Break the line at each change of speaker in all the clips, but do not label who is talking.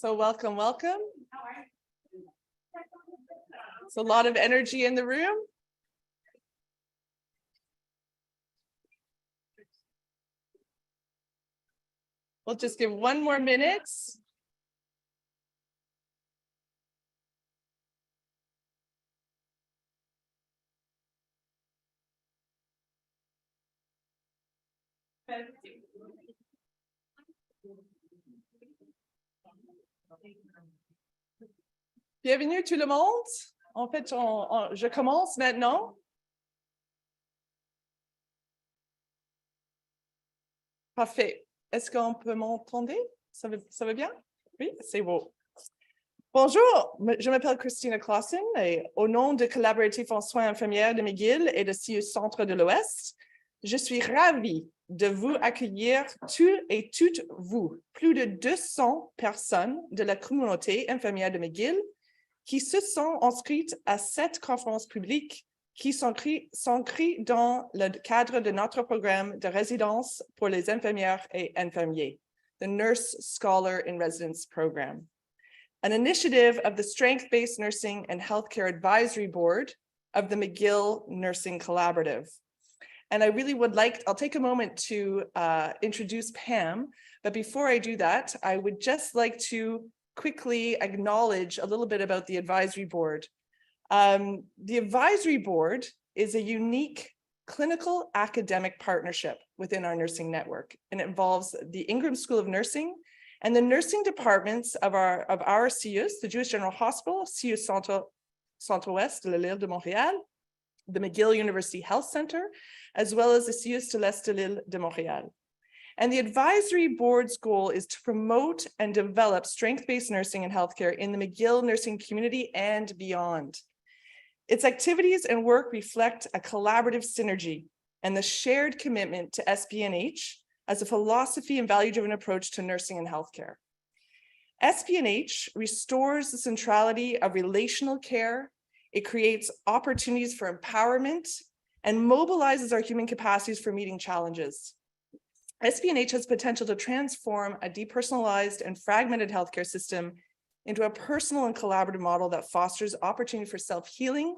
So welcome, welcome. It's a lot of energy in the room. We'll just give one more minute. Bienvenue tout le monde. En fait, je commence maintenant. Parfait. Est-ce qu'on peut m'entendre? Ça va bien? Oui, c'est beau. Bonjour, je m'appelle Christina Clausen et au nom de Collaboratif en soins infirmières de McGill et de CIUS Centre de l'Ouest, je suis ravie de vous accueillir tous et toutes vous, plus de 200 personnes de la communauté infirmière de McGill qui se sont inscrites à cette conférence publique qui s'inscrit dans le cadre de notre programme de résidence pour les infirmières et infirmiers, the Nurse Scholar in Residence Program, an initiative of the Strength-Based Nursing and Healthcare Advisory Board of the McGill Nursing Collaborative. And I really would I'll take a moment to introduce Pam, but before I do that, I would just like to quickly acknowledge a little bit about the advisory board. The advisory board is a unique clinical academic partnership within our nursing network, and it involves the Ingram School of Nursing and the nursing departments of our CIUS, the Jewish General Hospital, CIUS Centre-Ouest de l'île de Montréal, the McGill University Health Center, as well as the CIUS de l'Est de l'île de Montréal. And the advisory board's goal is to promote and develop strength-based nursing and healthcare in the McGill nursing community and beyond. Its activities and work reflect a collaborative synergy and the shared commitment to SPNH as a philosophy and value-driven approach to nursing and healthcare. SPNH restores the centrality of relational care. It creates opportunities for empowerment and mobilizes our human capacities for meeting challenges. SPNH has potential to transform a depersonalized and fragmented healthcare system into a personal and collaborative model that fosters opportunity for self-healing,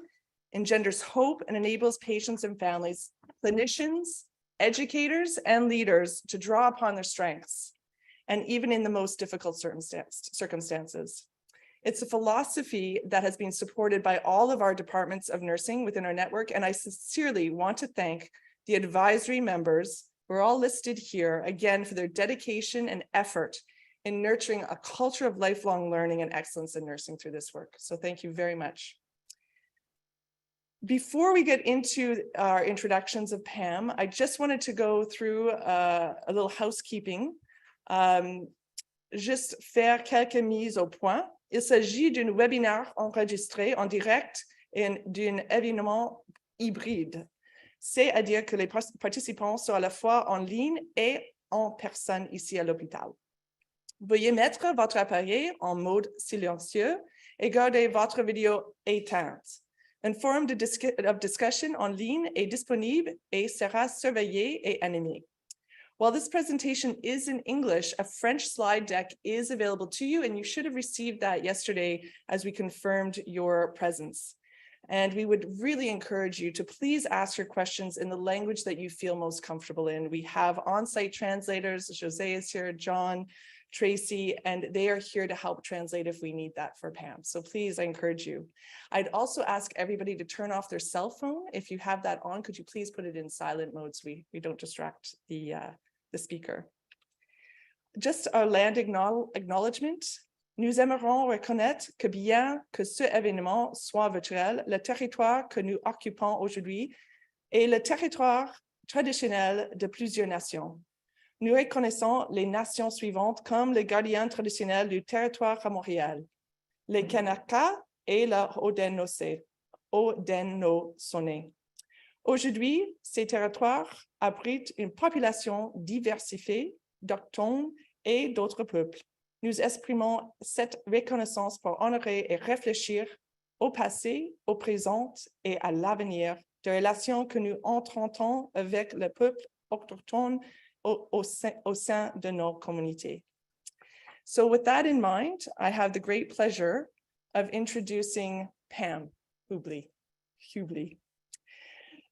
engenders hope, and enables patients and families, clinicians, educators, and leaders to draw upon their strengths, and even in the most difficult circumstances. It's a philosophy that has been supported by all of our departments of nursing within our network, and I sincerely want to thank the advisory members who are all listed here, again, for their dedication and effort in nurturing a culture of lifelong learning and excellence in nursing through this work. So thank you very much. Before we get into our introductions of Pam, I just wanted to go through a little housekeeping. Juste faire quelques mises au point. Il s'agit d'un webinaire enregistré en direct et d'un événement hybride. C'est-à-dire que les participants sont à la fois en ligne et en personne ici à l'hôpital. Veuillez mettre votre appareil en mode silencieux et gardez votre vidéo éteinte. Un forum of discussion en ligne est disponible et sera surveillé et animé. While this presentation is in English, a French slide deck is available to you, and you should have received that yesterday as we confirmed your presence. And we would really encourage you to please ask your questions in the language that you feel most comfortable in. We have on-site translators. Jose is here, John, Tracy, and they are here to help translate if we need that for Pam. So please, I encourage you. I'd also ask everybody to turn off their cell phone. If you have that on, could you please put it in silent mode so we don't distract the speaker. Just our land acknowledgement. Nous aimerons reconnaître que bien que ce événement soit virtuel, le territoire que nous occupons aujourd'hui est le territoire traditionnel de plusieurs nations. Nous reconnaissons les nations suivantes comme les gardiens traditionnels du territoire à Montréal, les Kanaka et la Haudenosaunee. Aujourd'hui, ces territoires abritent une population diversifiée d'Autochtones et d'autres peuples. Nous exprimons cette reconnaissance pour honorer et réfléchir au passé, au présent et à l'avenir des relations que nous entendons avec le peuple autochtone au sein de nos communautés. So with that in mind, I have the great pleasure of introducing Pam Hubley.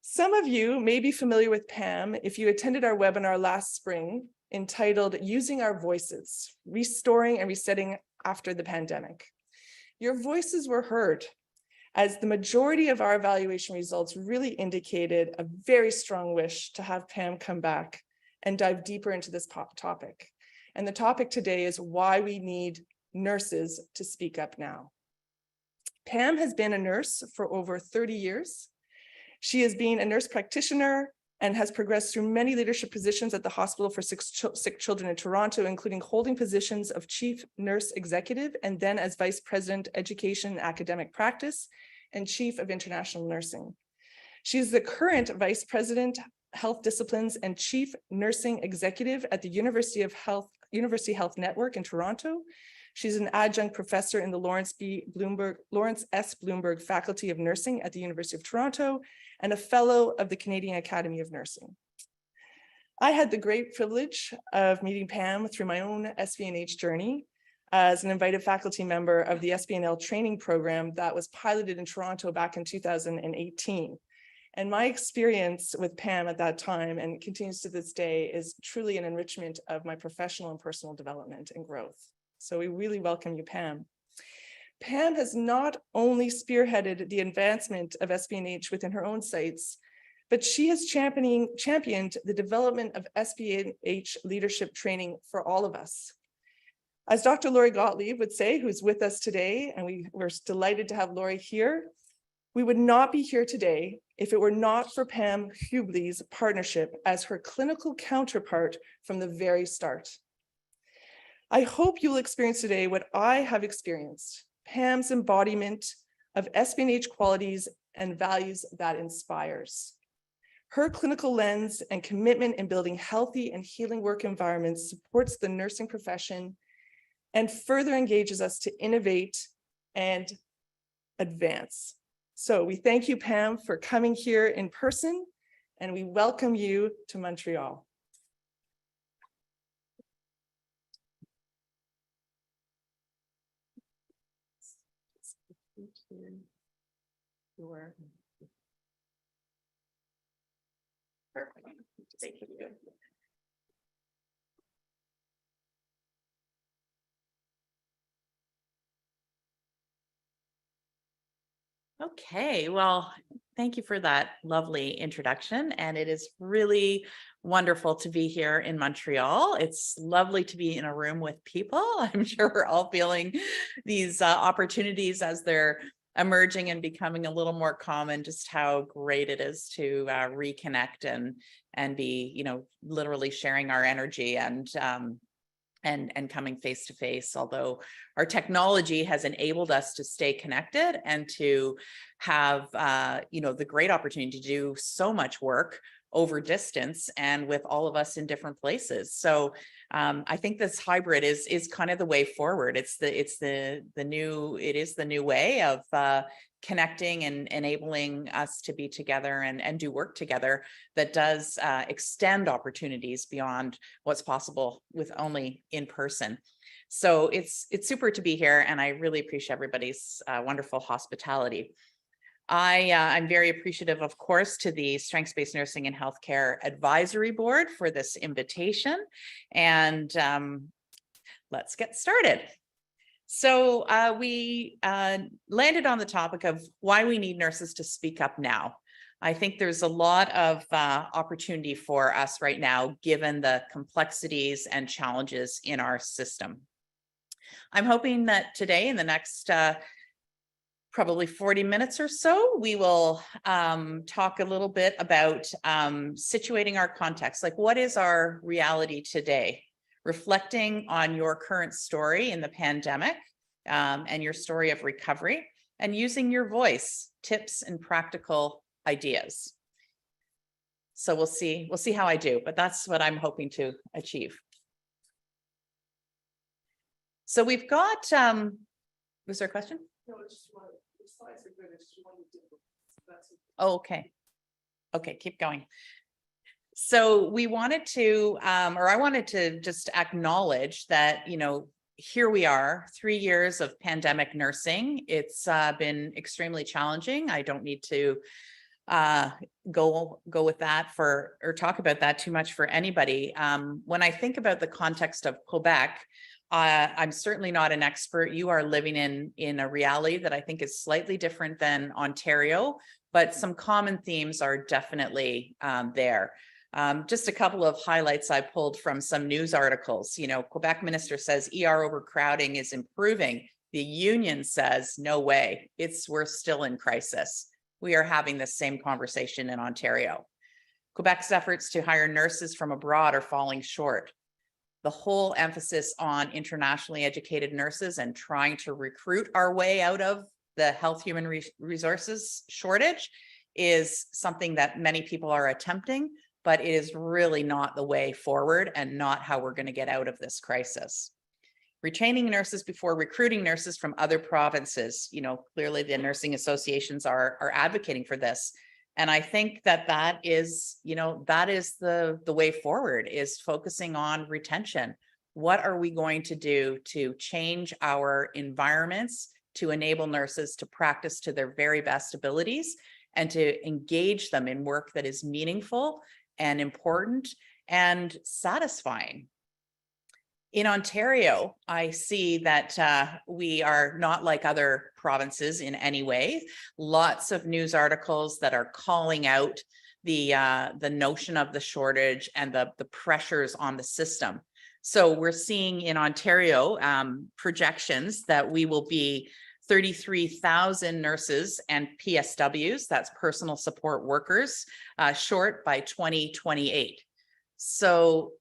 Some of you may be familiar with Pam if you attended our webinar last spring entitled Using Our Voices, Restoring and Resetting After the Pandemic. Your voices were heard, as the majority of our evaluation results really indicated a very strong wish to have Pam come back and dive deeper into this topic. And the topic today is why we need nurses to speak up now. Pam has been a nurse for over 30 years. She has been a nurse practitioner and has progressed through many leadership positions at the Hospital for Sick Children in Toronto, including holding positions of Chief Nurse Executive and then as Vice President, Education and Academic Practice and Chief of International Nursing. She is the current Vice President, Health Disciplines and Chief Nursing Executive at the University Health Network in Toronto. She's an adjunct professor in the Lawrence S. Bloomberg Faculty of Nursing at the University of Toronto and a fellow of the Canadian Academy of Nursing. I had the great privilege of meeting Pam through my own SBNH journey as an invited faculty member of the SBNL training program that was piloted in Toronto back in 2018. And my experience with Pam at that time and continues to this day is truly an enrichment of my professional and personal development and growth. So we really welcome you, Pam. Pam has not only spearheaded the advancement of SBNH within her own sites, but she has championed the development of SBNH leadership training for all of us. As Dr. Lori Gottlieb would say, who's with us today, and we're delighted to have Lori here, we would not be here today if it were not for Pam Hubley's partnership as her clinical counterpart from the very start. I hope you'll experience today what I have experienced, Pam's embodiment of SBNH qualities and values that inspires. Her clinical lens and commitment in building healthy and healing work environments supports the nursing profession and further engages us to innovate and advance. So we thank you, Pam, for coming here in person, and we welcome you to Montreal. Perfect. Thank you.
Okay, well, thank you for that lovely introduction. And it is really wonderful to be here in Montreal. It's lovely to be in a room with people. I'm sure we're all feeling these opportunities as they're emerging and becoming a little more common, just how great it is to reconnect and be, literally sharing our energy and coming face to face, although our technology has enabled us to stay connected and to have, the great opportunity to do so much work over distance and with all of us in different places. So I think this hybrid is kind of the way forward. It is the new way of connecting and enabling us to be together and do work together that does extend opportunities beyond what's possible with only in person. So it's super to be here, and I really appreciate everybody's wonderful hospitality. I'm very appreciative, of course, to the Strengths-Based Nursing and Healthcare Advisory Board for this invitation. And let's get started. So we landed on the topic of why we need nurses to speak up now. I think there's a lot of opportunity for us right now, given the complexities and challenges in our system. I'm hoping that today, in the next probably 40 minutes or so, we will talk a little bit about situating our context, like what is our reality today, reflecting on your current story in the pandemic and your story of recovery, and using your voice, tips and practical ideas. So we'll see how I do, but that's what I'm hoping to achieve. So we've got, was there a question?
No, it's just one. The slides are good. It's just one different.
Oh, okay. Okay, keep going. So we wanted to, or I wanted to just acknowledge that, here we are, 3 years of pandemic nursing. It's been extremely challenging. I don't need to go with that or talk about that too much for anybody. When I think about the context of Quebec, I'm certainly not an expert. You are living in a reality that I think is slightly different than Ontario, but some common themes are definitely there. Just a couple of highlights I pulled from some news articles. Quebec minister says ER overcrowding is improving. The union says, no way, we're still in crisis. We are having the same conversation in Ontario. Quebec's efforts to hire nurses from abroad are falling short. The whole emphasis on internationally educated nurses and trying to recruit our way out of the health human resources shortage is something that many people are attempting, but it is really not the way forward and not how we're going to get out of this crisis. Retaining nurses before recruiting nurses from other provinces. Clearly the nursing associations are advocating for this. And I think that is the way forward, is focusing on retention. What are we going to do to change our environments to enable nurses to practice to their very best abilities and to engage them in work that is meaningful and important and satisfying? In Ontario, I see that we are not like other provinces in any way. Lots of news articles that are calling out the notion of the shortage and the pressures on the system. So we're seeing in Ontario projections that we will be 33,000 nurses and PSWs, that's personal support workers, short by 2028. So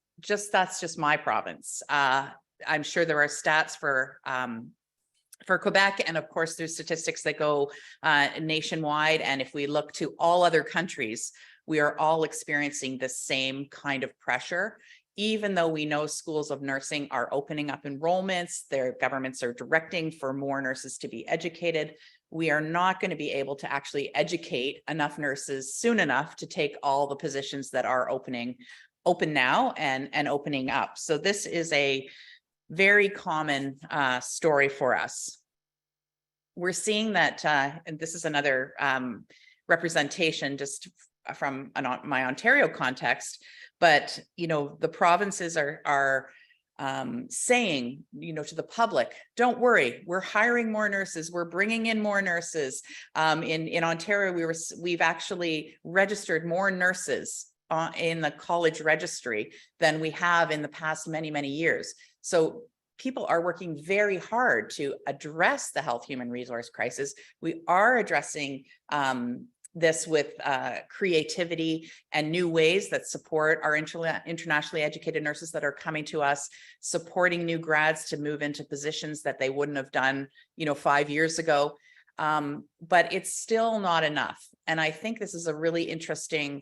that's just my province. I'm sure there are stats for Quebec, and of course there's statistics that go nationwide. And if we look to all other countries, we are all experiencing the same kind of pressure. Even though we know schools of nursing are opening up enrollments, their governments are directing for more nurses to be educated, we are not going to be able to actually educate enough nurses soon enough to take all the positions that are open now and opening up. So this is a very common story for us. We're seeing that, and this is another representation just from my Ontario context, but the provinces are saying, to the public, don't worry, we're hiring more nurses, we're bringing in more nurses. In Ontario, we've actually registered more nurses in the college registry than we have in the past many years. So people are working very hard to address the health human resource crisis. We are addressing this with creativity and new ways that support our internationally educated nurses that are coming to us, supporting new grads to move into positions that they wouldn't have done 5 years ago. But it's still not enough. And I think this is a really interesting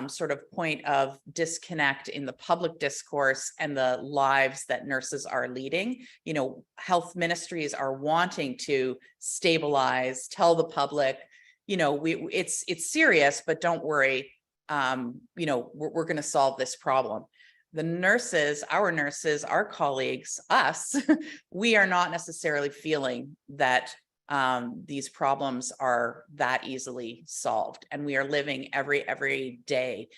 sort of point of disconnect in the public discourse and the lives that nurses are leading. Health ministries are wanting to stabilize, tell the public, it's serious, but don't worry, we're going to solve this problem. The nurses, our colleagues, us, we are not necessarily feeling that these problems are that easily solved, and we are living every day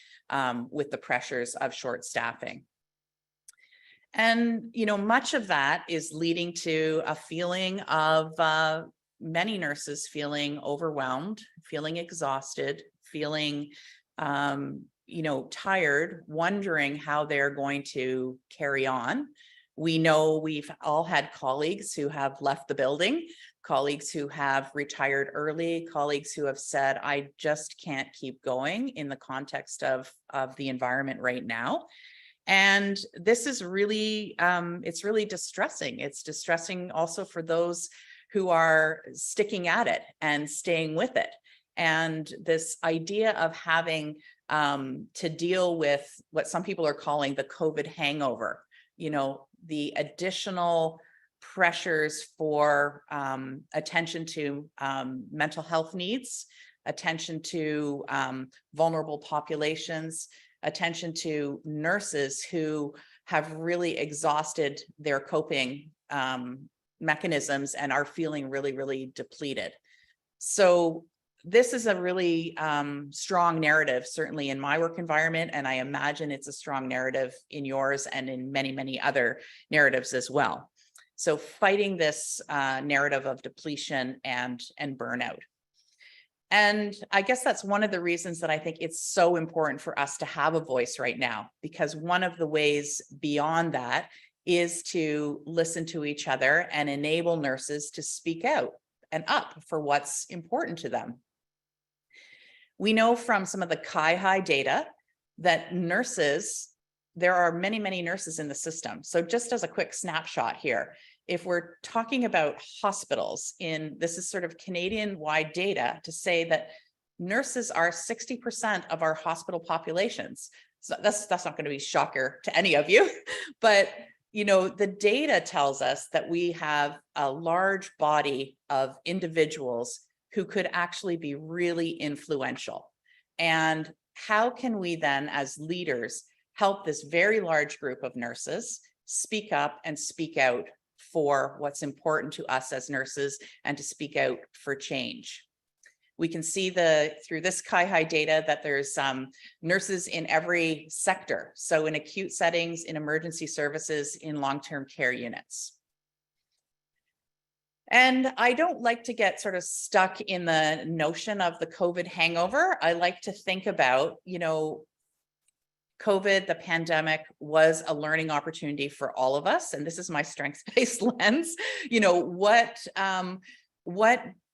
with the pressures of short staffing. And much of that is leading to a feeling of many nurses feeling overwhelmed, feeling exhausted, feeling tired, wondering how they're going to carry on. We know we've all had colleagues who have left the building, colleagues who have retired early, colleagues who have said, I just can't keep going in the context of the environment right now. And this is really, it's really distressing. It's distressing also for those who are sticking at it and staying with it. And this idea of having to deal with what some people are calling the COVID hangover, the additional pressures for attention to mental health needs, attention to vulnerable populations, attention to nurses who have really exhausted their coping mechanisms and are feeling really, really depleted. So this is a really strong narrative, certainly in my work environment, and I imagine it's a strong narrative in yours and in many, many other narratives as well. So fighting this narrative of depletion and burnout. And I guess that's one of the reasons that I think it's so important for us to have a voice right now, because one of the ways beyond that is to listen to each other and enable nurses to speak out and up for what's important to them. We know from some of the Chi-Hi data that nurses, there are many, many nurses in the system. So just as a quick snapshot here, if we're talking about hospitals this is sort of Canadian-wide data to say that nurses are 60% of our hospital populations. So that's not going to be a shocker to any of you, but the data tells us that we have a large body of individuals who could actually be really influential. And how can we then, as leaders, help this very large group of nurses speak up and speak out for what's important to us as nurses and to speak out for change? We can see through this Chi-Hi data that there's nurses in every sector. So in acute settings, in emergency services, in long-term care units. And I don't like to get sort of stuck in the notion of the COVID hangover. I like to think about, COVID, the pandemic, was a learning opportunity for all of us. And this is my strengths-based lens.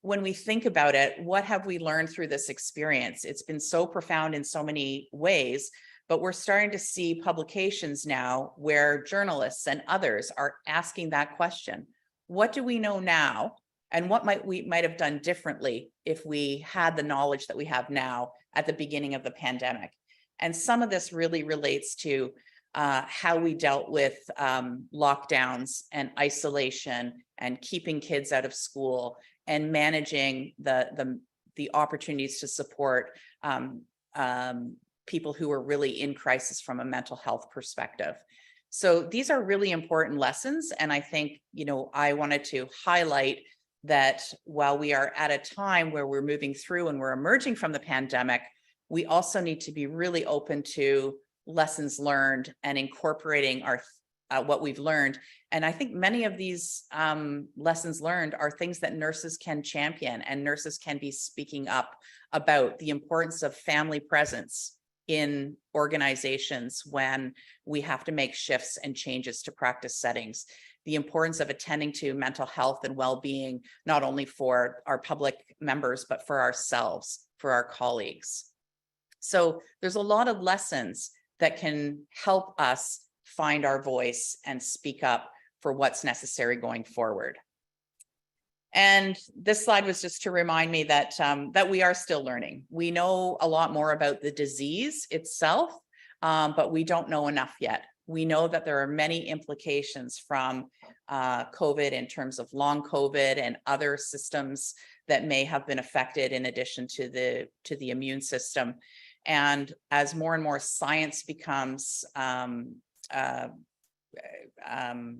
When we think about it, what have we learned through this experience? It's been so profound in so many ways, but we're starting to see publications now where journalists and others are asking that question. What do we know now? And what we might have done differently if we had the knowledge that we have now at the beginning of the pandemic? And some of this really relates to how we dealt with lockdowns and isolation and keeping kids out of school and managing the opportunities to support people who are really in crisis from a mental health perspective. So these are really important lessons. And I think, I wanted to highlight that while we are at a time where we're moving through and we're emerging from the pandemic, we also need to be really open to lessons learned and incorporating what we've learned. And I think many of these lessons learned are things that nurses can champion, and nurses can be speaking up about the importance of family presence in organizations when we have to make shifts and changes to practice settings, the importance of attending to mental health and well-being, not only for our public members, but for ourselves, for our colleagues. So there's a lot of lessons that can help us find our voice and speak up for what's necessary going forward. And this slide was just to remind me that we are still learning. We know a lot more about the disease itself, but we don't know enough yet. We know that there are many implications from COVID in terms of long COVID and other systems that may have been affected in addition to the immune system. And as more and more science becomes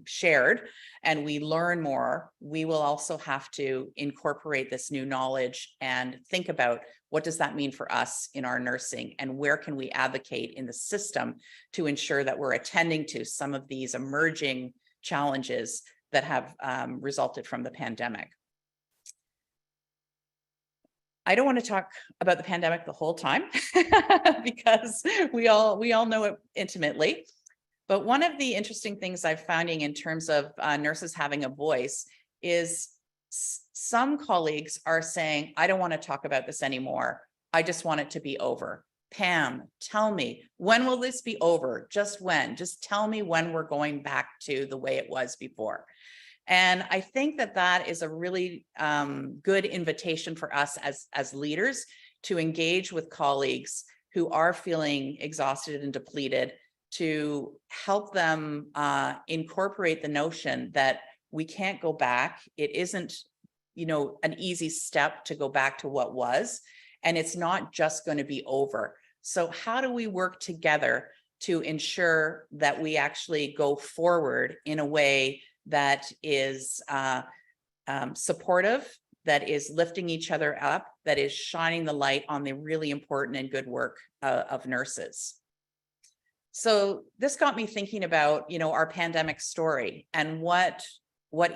shared and we learn more, we will also have to incorporate this new knowledge and think about what does that mean for us in our nursing, and where can we advocate in the system to ensure that we're attending to some of these emerging challenges that have resulted from the pandemic. I don't want to talk about the pandemic the whole time because we all know it intimately. But one of the interesting things I'm finding in terms of nurses having a voice is some colleagues are saying, I don't want to talk about this anymore. I just want it to be over. Pam, tell me, when will this be over? Just when? Just tell me when we're going back to the way it was before. And I think that is a really good invitation for us as leaders to engage with colleagues who are feeling exhausted and depleted, to help them incorporate the notion that we can't go back. It isn't, an easy step to go back to what was, and it's not just going to be over. So how do we work together to ensure that we actually go forward in a way that is supportive, that is lifting each other up, that is shining the light on the really important and good work of nurses. So this got me thinking about, our pandemic story and what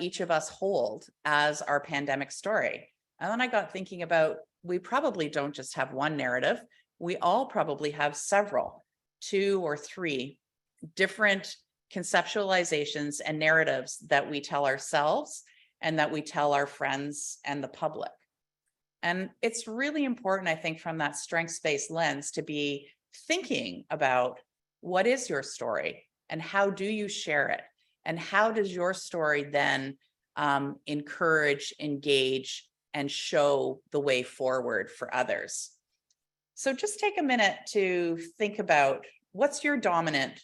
each of us hold as our pandemic story. And then I got thinking about, we probably don't just have one narrative. We all probably have several, 2 or 3 different conceptualizations and narratives that we tell ourselves and that we tell our friends and the public. And it's really important, I think, from that strengths-based lens to be thinking about what is your story and how do you share it? And how does your story then encourage, engage, and show the way forward for others? So just take a minute to think about, what's your dominant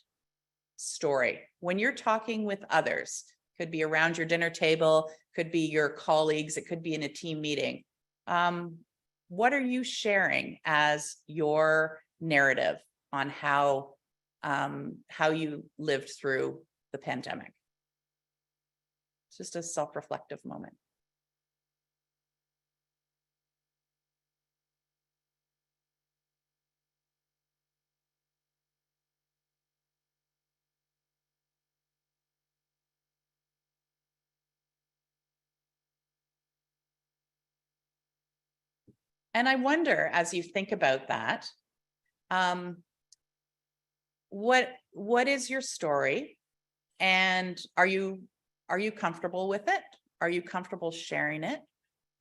story when you're talking with others? Could be around your dinner table, could be your colleagues, it could be in a team meeting. What are you sharing as your narrative on how you lived through the pandemic? It's just a self-reflective moment. And I wonder, as you think about that, what is your story, and are you comfortable with it? Are you comfortable sharing it?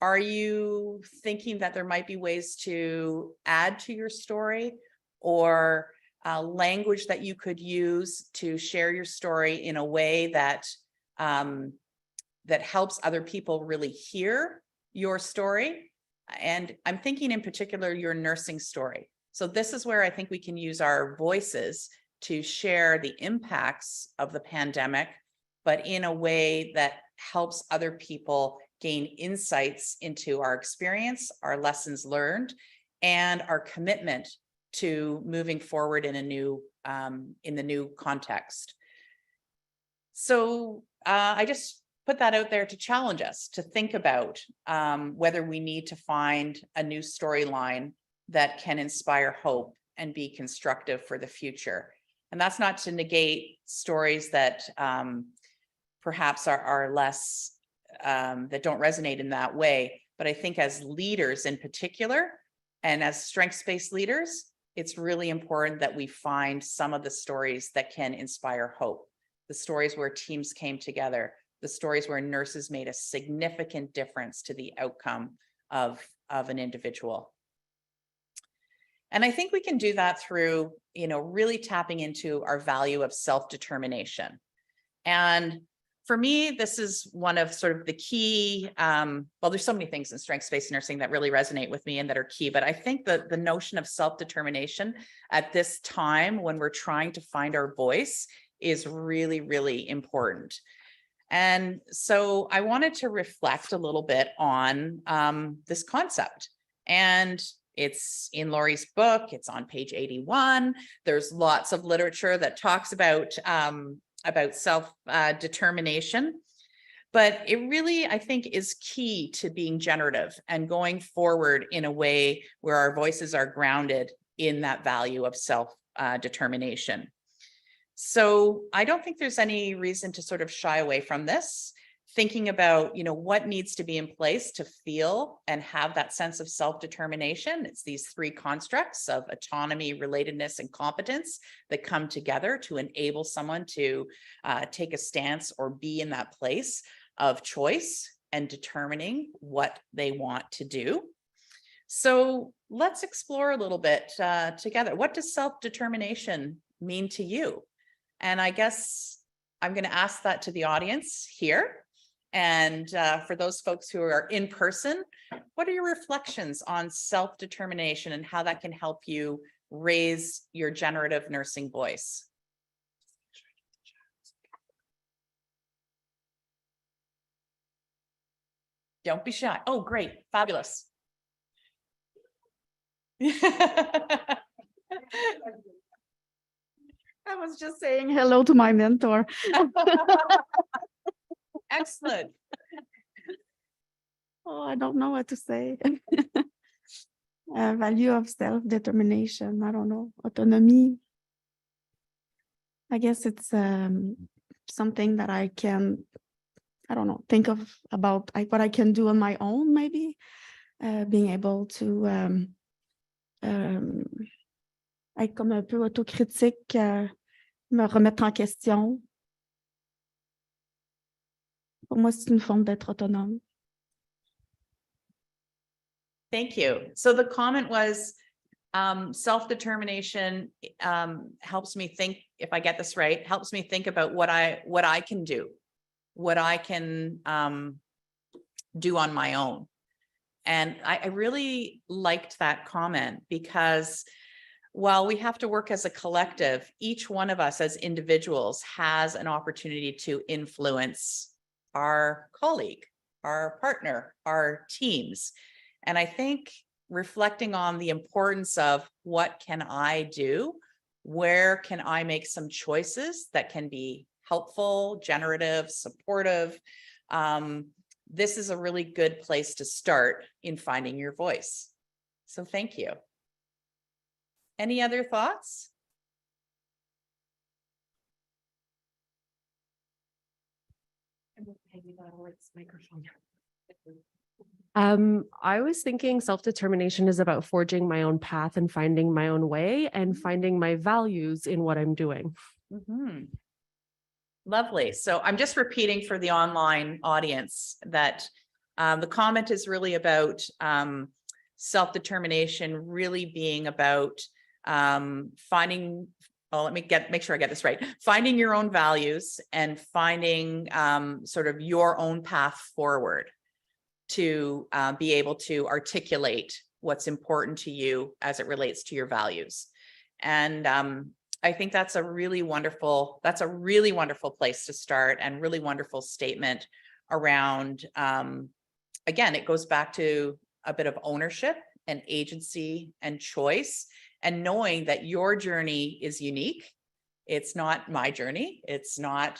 Are you thinking that there might be ways to add to your story, or language that you could use to share your story in a way that that helps other people really hear your story? And I'm thinking in particular your nursing story. So this is where I think we can use our voices to share the impacts of the pandemic, but in a way that helps other people gain insights into our experience, our lessons learned, and our commitment to moving forward in the new context. So I just put that out there to challenge us to think about whether we need to find a new storyline that can inspire hope and be constructive for the future. And that's not to negate stories that perhaps are less, that don't resonate in that way. But I think as leaders in particular, and as strengths-based leaders, it's really important that we find some of the stories that can inspire hope. The stories where teams came together, the stories where nurses made a significant difference to the outcome of an individual. And I think we can do that through, really tapping into our value of self-determination. And for me, this is one of sort of the key, well, there's so many things in strengths-based nursing that really resonate with me and that are key, but I think that the notion of self-determination at this time when we're trying to find our voice is really, really important. And so I wanted to reflect a little bit on this concept. And it's in Laurie's book, it's on page 81. There's lots of literature that talks about self-determination. But it really, I think, is key to being generative and going forward in a way where our voices are grounded in that value of self-determination. So I don't think there's any reason to sort of shy away from this, thinking about, what needs to be in place to feel and have that sense of self-determination. It's these 3 constructs of autonomy, relatedness, and competence that come together to enable someone to take a stance or be in that place of choice and determining what they want to do. So let's explore a little bit together. What does self-determination mean to you? And I guess I'm going to ask that to the audience here. And for those folks who are in person, what are your reflections on self-determination and how that can help you raise your generative nursing voice? Don't be shy. Oh, great. Fabulous.
I was just saying hello to my mentor.
Excellent.
Oh, I don't know what to say. Value of self-determination. I don't know. Autonomy. I guess it's something that I can, I don't know, think of about what I can do on my own, maybe. Being able to être comme un peu autocritique, me remettre en question. Pour moi, c'est une forme d'être autonome.
Thank you. So the comment was self-determination helps me think, if I get this right, helps me think about what I can do, what I can do on my own. And I really liked that comment, because while we have to work as a collective, each one of us as individuals has an opportunity to influence our colleague, our partner, our teams. And I think reflecting on the importance of what can I do, where can I make some choices that can be helpful, generative, supportive, this is a really good place to start in finding your voice. So thank you. Any other thoughts?
I was thinking self-determination is about forging my own path and finding my own way and finding my values in what I'm doing.
Mm-hmm. Lovely. So I'm just repeating for the online audience that the comment is really about self-determination, really being about finding, let me make sure I get this right, finding your own values and finding sort of your own path forward to be able to articulate what's important to you as it relates to your values. And I think that's a really wonderful place to start, and really wonderful statement around, again, it goes back to a bit of ownership and agency and choice, and knowing that your journey is unique. It's not my journey. It's not,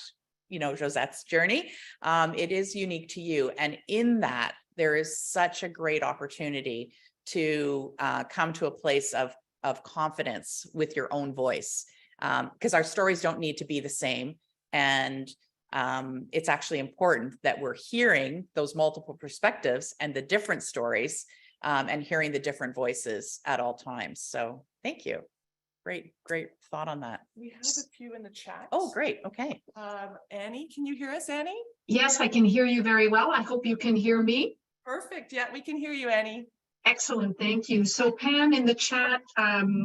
Josette's journey. It is unique to you. And in that, there is such a great opportunity to come to a place of confidence with your own voice, because our stories don't need to be the same. And it's actually important that we're hearing those multiple perspectives and the different stories, and hearing the different voices at all times. So thank you. Great thought on that.
We have a few in the chat.
Oh, great. Okay.
Annie, can you hear us, Annie?
Yes, I can hear you very well. I hope you can hear me.
Perfect. Yeah, we can hear you, Annie.
Excellent. Thank you. So Pam, in the chat,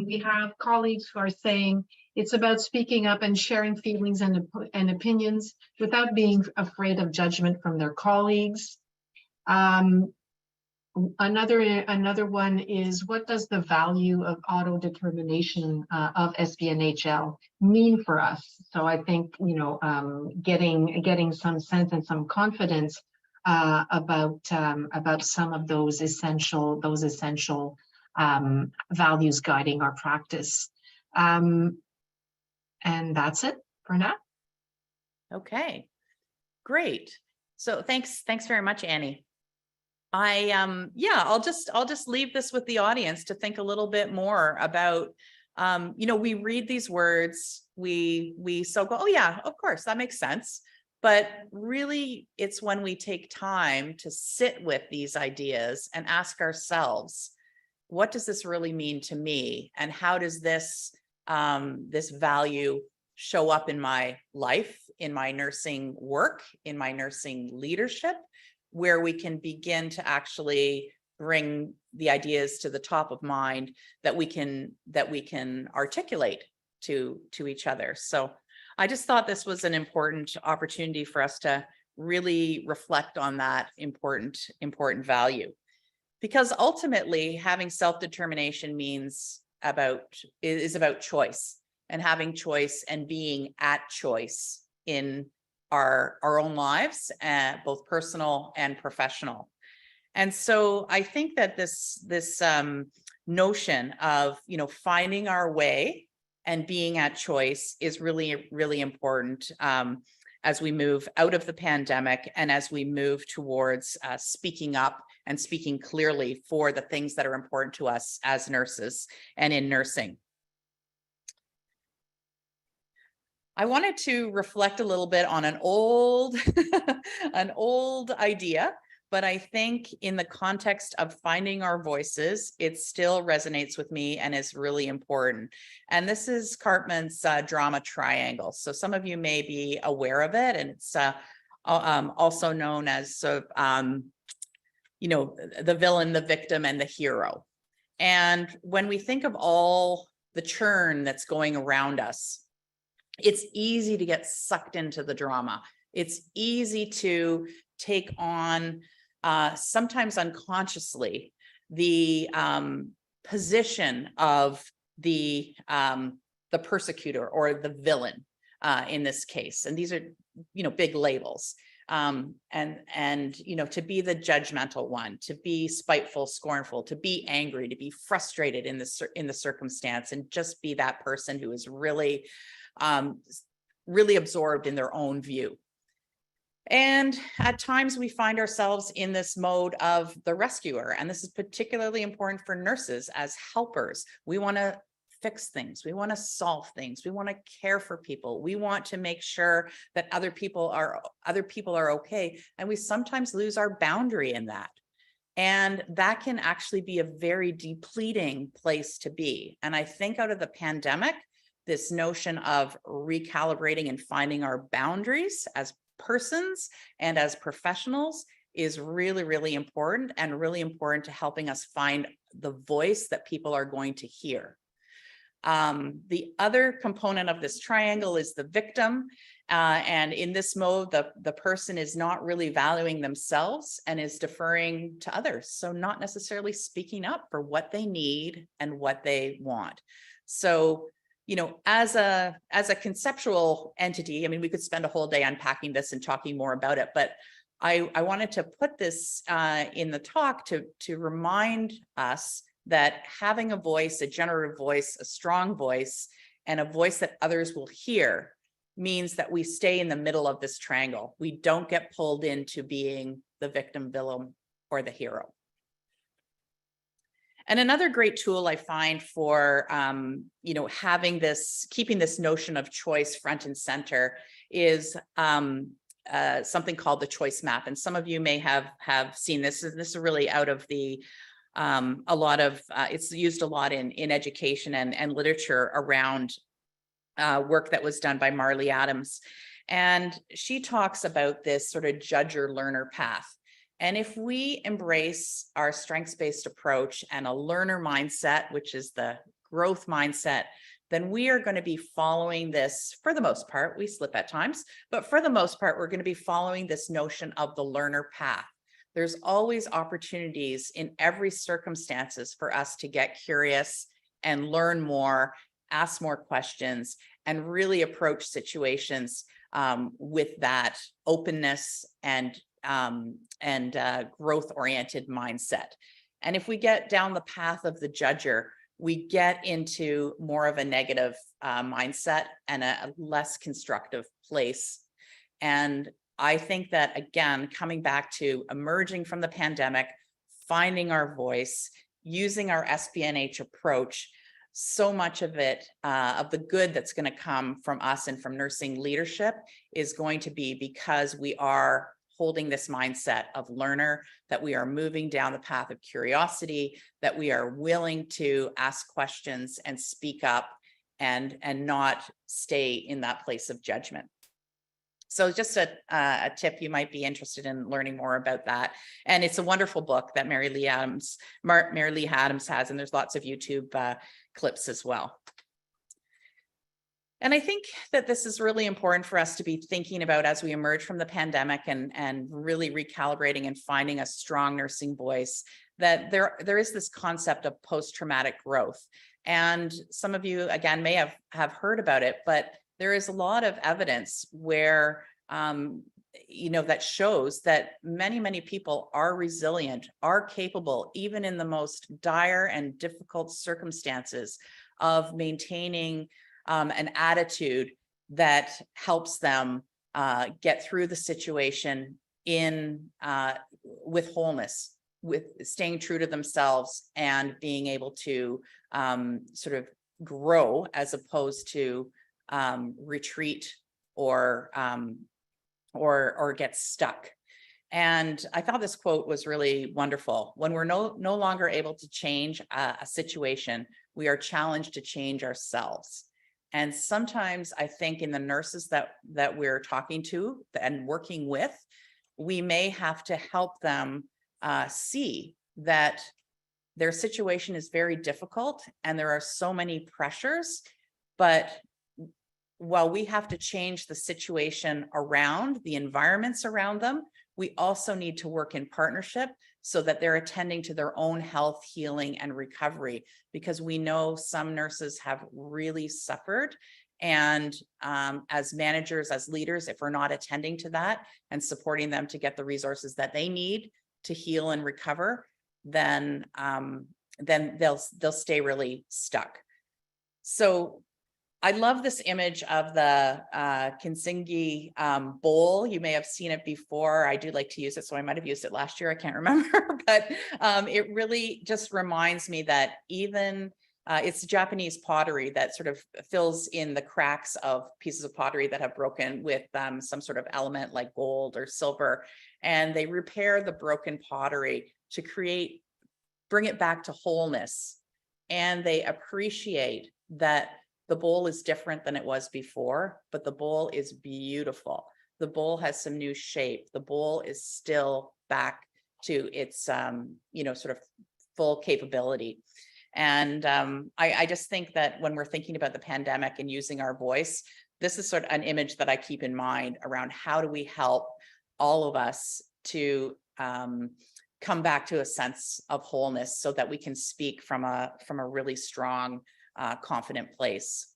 we have colleagues who are saying it's about speaking up and sharing feelings and opinions without being afraid of judgment from their colleagues. Another one is, what does the value of auto-determination of SPNHL mean for us? So I think, getting some sense and some confidence about some of those essential values guiding our practice. And that's it for now.
Okay, great. So thanks very much, Annie. I'll just leave this with the audience to think a little bit more about, we read these words, we so go, oh yeah, of course, that makes sense. But really, it's when we take time to sit with these ideas and ask ourselves, what does this really mean to me? And how does this value show up in my life, in my nursing work, in my nursing leadership, where we can begin to actually bring the ideas to the top of mind that we can articulate to each other. So I just thought this was an important opportunity for us to really reflect on that important value, because ultimately having self-determination is about choice, and having choice and being at choice in our own lives, both personal and professional. And so I think that this notion of finding our way and being at choice is really, really important. as we move out of the pandemic and as we move towards speaking up and speaking clearly for the things that are important to us as nurses and in nursing. I wanted to reflect a little bit on an old, an old idea, but I think in the context of finding our voices, it still resonates with me and is really important. And this is Cartman's drama triangle. So some of you may be aware of it, and it's also known as, you know, the villain, the victim, and the hero. And when we think of all the churn that's going around us, it's easy to get sucked into the drama. It's easy to take on, sometimes unconsciously, the position of the persecutor or the villain in this case. And these are, you know, big labels. And you know, to be the judgmental one, to be spiteful, scornful, to be angry, to be frustrated in the circumstance, and just be that person who is really really absorbed in their own view. And at times we find ourselves in this mode of the rescuer. And this is particularly important for nurses as helpers. We want to fix things. We want to solve things. We want to care for people. We want to make sure that other people are okay. And we sometimes lose our boundary in that. And that can actually be a very depleting place to be. And I think out of the pandemic, this notion of recalibrating and finding our boundaries as persons and as professionals is really, really important, and really important to helping us find the voice that people are going to hear. The other component of this triangle is the victim. And in this mode, the person is not really valuing themselves and is deferring to others. So not necessarily speaking up for what they need and what they want. So, you know, as a conceptual entity, I mean, we could spend a whole day unpacking this and talking more about it, but I wanted to put this in the talk to remind us that having a voice, a generative voice, a strong voice, and a voice that others will hear means that we stay in the middle of this triangle. We don't get pulled into being the victim, villain, or the hero. And another great tool I find for, you know, keeping this notion of choice front and center is something called the choice map. And some of you may have seen this. This is really out of the, it's used a lot in education and literature around work that was done by Marley Adams. And she talks about this sort of judger-learner path. And if we embrace our strengths-based approach and a learner mindset, which is the growth mindset, then we are going to be following this, for the most part. We slip at times, but for the most part, we're going to be following this notion of the learner path. There's always opportunities in every circumstances for us to get curious and learn more, ask more questions, and really approach situations with that openness and growth-oriented mindset. And if we get down the path of the judger, we get into more of a negative mindset and a less constructive place. And I think that, again, coming back to emerging from the pandemic, finding our voice, using our SPNH approach, so much of it, of the good that's going to come from us and from nursing leadership is going to be because we are holding this mindset of learner, that we are moving down the path of curiosity, that we are willing to ask questions and speak up and not stay in that place of judgment. So just a tip, you might be interested in learning more about that. And it's a wonderful book that Mary Lee Adams has, and there's lots of YouTube clips as well. And I think that this is really important for us to be thinking about as we emerge from the pandemic and really recalibrating and finding a strong nursing voice, that there is this concept of post-traumatic growth. And some of you, again, may have heard about it, but there is a lot of evidence where, that shows that many people are resilient, are capable, even in the most dire and difficult circumstances, of maintaining an attitude that helps them get through the situation with wholeness, with staying true to themselves and being able to sort of grow as opposed to retreat or get stuck. And I thought this quote was really wonderful. When we're no longer able to change a situation, we are challenged to change ourselves. And sometimes I think in the nurses that we're talking to and working with, we may have to help them see that their situation is very difficult and there are so many pressures, but while we have to change the situation around, the environments around them, we also need to work in partnership so that they're attending to their own health, healing, and recovery, because we know some nurses have really suffered. And as managers, as leaders, if we're not attending to that and supporting them to get the resources that they need to heal and recover, then they'll stay really stuck. So I love this image of the Kinsingi bowl. You may have seen it before. I do like to use it, so I might have used it last year. I can't remember, but it really just reminds me that even it's Japanese pottery that sort of fills in the cracks of pieces of pottery that have broken with some sort of element like gold or silver, and they repair the broken pottery to bring it back to wholeness. And they appreciate that the bowl is different than it was before, but the bowl is beautiful. The bowl has some new shape. The bowl is still back to its, sort of full capability. And I just think that when we're thinking about the pandemic and using our voice, this is sort of an image that I keep in mind around how do we help all of us to come back to a sense of wholeness so that we can speak from a really strong, confident place.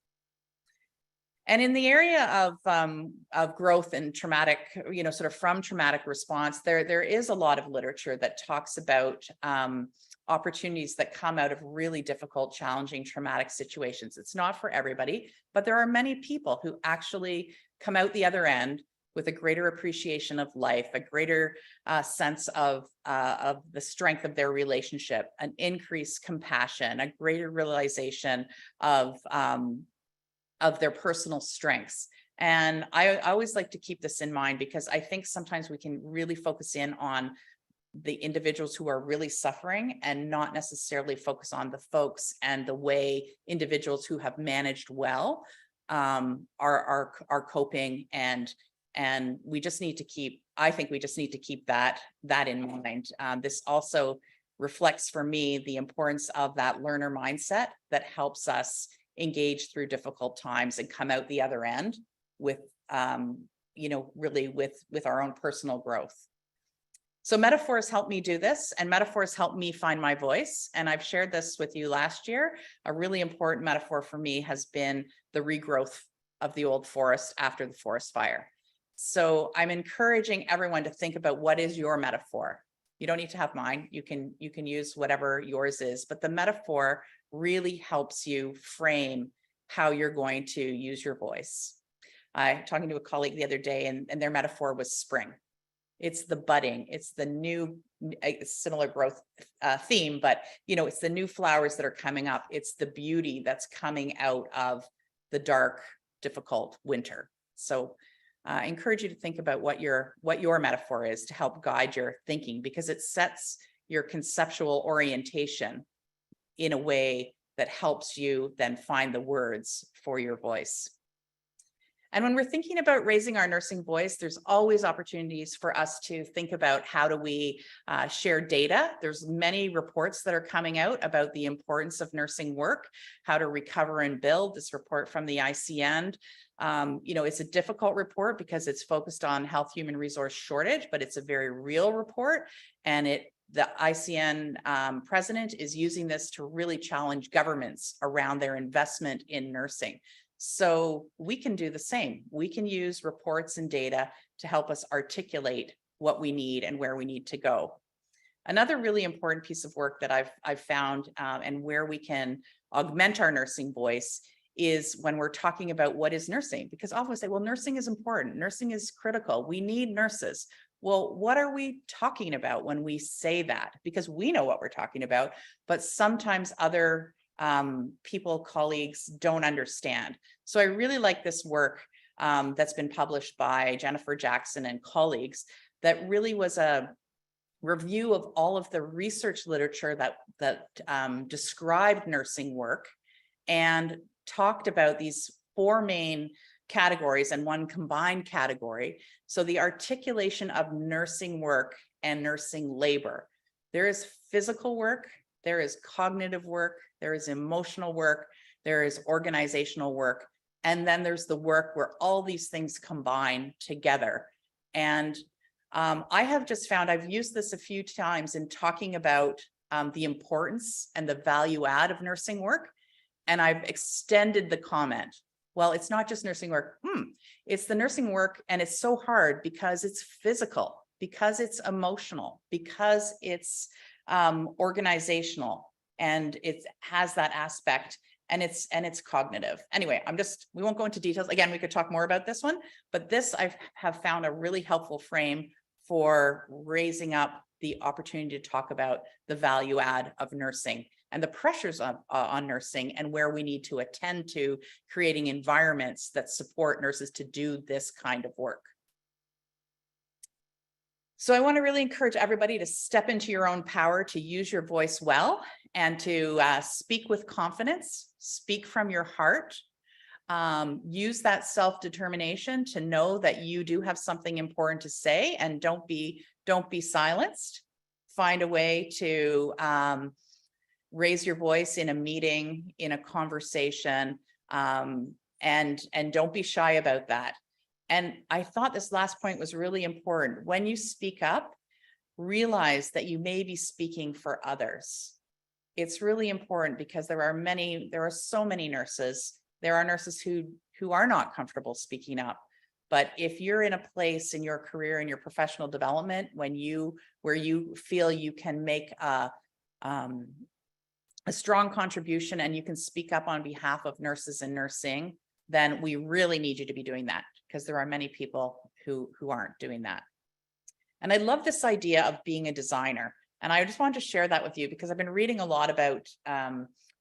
And in the area of growth and traumatic, sort of from traumatic response, there is a lot of literature that talks about opportunities that come out of really difficult, challenging, traumatic situations. It's not for everybody, but there are many people who actually come out the other end with a greater appreciation of life, a greater sense of the strength of their relationship, an increased compassion, a greater realization of their personal strengths. And I always like to keep this in mind, because I think sometimes we can really focus in on the individuals who are really suffering and not necessarily focus on the folks and the way individuals who have managed well are coping. And we just need to keep, I think we just need to keep that in mind. This also reflects for me the importance of that learner mindset that helps us engage through difficult times and come out the other end with, really with our own personal growth. So metaphors help me do this, and metaphors help me find my voice. And I've shared this with you last year. A really important metaphor for me has been the regrowth of the old forest after the forest fire. So I'm encouraging everyone to think about, what is your metaphor? You don't need to have mine. You can use whatever yours is, but the metaphor really helps you frame how you're going to use your voice. I was talking to a colleague the other day, and their metaphor was spring. It's the budding, it's the new, similar growth theme, but it's the new flowers that are coming up. It's the beauty that's coming out of the dark, difficult winter. So I encourage you to think about what your metaphor is to help guide your thinking, because it sets your conceptual orientation in a way that helps you then find the words for your voice. And when we're thinking about raising our nursing voice, there's always opportunities for us to think about, how do we share data? There's many reports that are coming out about the importance of nursing work, how to recover and build. This report from the FCAN, it's a difficult report because it's focused on health human resource shortage, but it's a very real report. And the FCAN president is using this to really challenge governments around their investment in nursing. So we can do the same. We can use reports and data to help us articulate what we need and where we need to go. Another really important piece of work that I've found, and where we can augment our nursing voice, is when we're talking about what is nursing, because often we say, well, nursing is important. Nursing is critical. We need nurses. Well, what are we talking about when we say that? Because we know what we're talking about, but sometimes other people, colleagues don't understand. So I really like this work that's been published by Jennifer Jackson and colleagues that really was a review of all of the research literature that described nursing work and talked about these 4 main categories and one combined category. So the articulation of nursing work and nursing labor. There is physical work, there is cognitive work, there is emotional work, there is organizational work, and then there's the work where all these things combine together. And I have just found, I've used this a few times in talking about the importance and the value add of nursing work. And I've extended the comment. Well, it's not just nursing work. It's the nursing work, and it's so hard because it's physical, because it's emotional, because it's organizational, and it has that aspect, and it's cognitive. Anyway, we won't go into details. Again, we could talk more about this one, but this I have found a really helpful frame for raising up the opportunity to talk about the value add of nursing and the pressures on nursing, and where we need to attend to creating environments that support nurses to do this kind of work. So I want to really encourage everybody to step into your own power, to use your voice well, and to speak with confidence, speak from your heart, use that self-determination to know that you do have something important to say, and don't be silenced. Find a way to raise your voice in a meeting, in a conversation, and don't be shy about that. And I thought this last point was really important. When you speak up, realize that you may be speaking for others. It's really important because there are so many nurses. There are nurses who are not comfortable speaking up. But if you're in a place in your career, in your professional development, where you feel you can make a strong contribution and you can speak up on behalf of nurses and nursing, then we really need you to be doing that, because there are many people who aren't doing that. And I love this idea of being a designer. And I just wanted to share that with you because I've been reading a lot about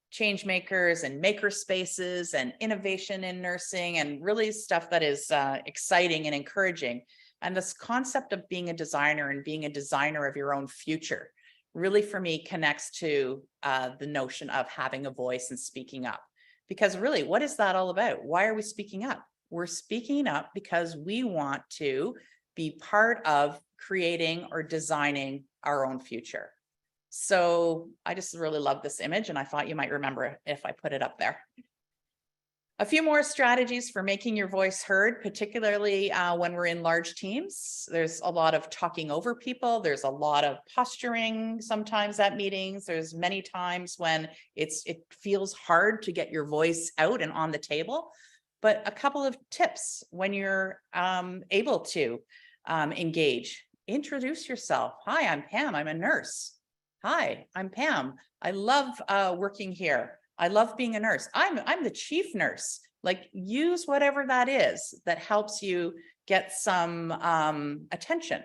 change makers and maker spaces and innovation in nursing, and really stuff that is exciting and encouraging. And this concept of being a designer and being a designer of your own future really, for me, connects to the notion of having a voice and speaking up. Because really, what is that all about? Why are we speaking up? We're speaking up because we want to be part of creating or designing our own future. So I just really love this image, and I thought you might remember it if I put it up there. A few more strategies for making your voice heard, particularly when we're in large teams. There's a lot of talking over people. There's a lot of posturing sometimes at meetings. There's many times when it feels hard to get your voice out and on the table. But a couple of tips when you're able to engage. Introduce yourself. Hi, I'm Pam. I'm a nurse. Hi, I'm Pam. I love working here. I love being a nurse. I'm the chief nurse. Like, use whatever that is that helps you get some attention.